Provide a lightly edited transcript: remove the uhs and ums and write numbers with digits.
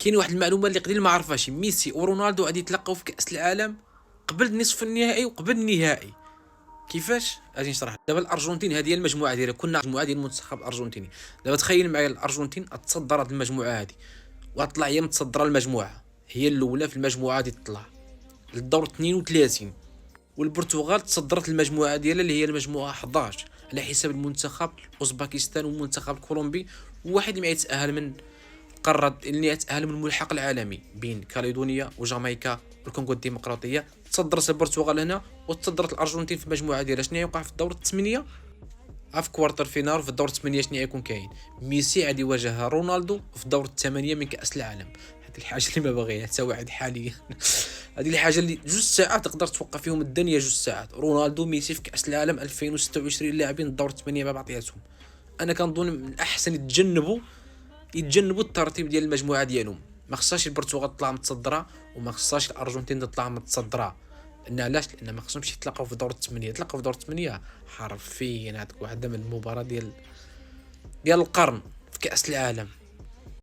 كاين واحد المعلومه اللي قليل ما عرفهاش، ميسي ورونالدو غادي يتلاقاو في كاس العالم قبل نصف النهائي وقبل النهائي. كيفاش؟ غادي نشرح. دابا الارجنتين هذه هي المجموعه ديالها، كنا المجموعه ديال المنتخب الارجنتيني. دابا تخيل معايا الارجنتين تصدر هذه المجموعه هذه وطلع هي متصدره المجموعه، هي الاولى في المجموعه دي تطلع للدور 32. والبرتغال تصدرت المجموعه ديالها اللي هي المجموعه 11 على حساب المنتخب اوزباكستان والمنتخب الكولومبي، وواحد اللي ما يتاهل من قرر اللي يتاهل من الملحق العالمي بين كاليدونيا وجامايكا والكونغو الديمقراطيه. تصدرت البرتغال هنا وتصدرت الارجنتين في المجموعه ديالها. شنو يوقع في الدور الثمانيه؟ في كوارتر فينال في الدور الثمانيه شنو يكون كاين؟ ميسي غادي يواجه رونالدو في دور الثمانيه من كاس العالم. هذه الحاجه اللي ما باغيها حتى واحد حاليا. هذه الحاجه اللي جوج ساعات تقدر توقع فيهم الدنيا، جوج ساعات. رونالدو ميسي في كاس العالم 2026 لاعبين الدور الثمانيه ما بعطياتهم. انا كنظن من الاحسن يتجنبوا الترتيب ديال المجموعه ديالهم. ما خصهاش البرتغال تطلع متصدره وما خصهاش الارجنتين تطلع متصدره. لان علاش؟ لان ما خصهمش يتلاقاو في دور الثمانيه. يتلاقاو في دور الثمانيه حرفيا هذيك واحده من المباراه ديال القرن في كاس العالم.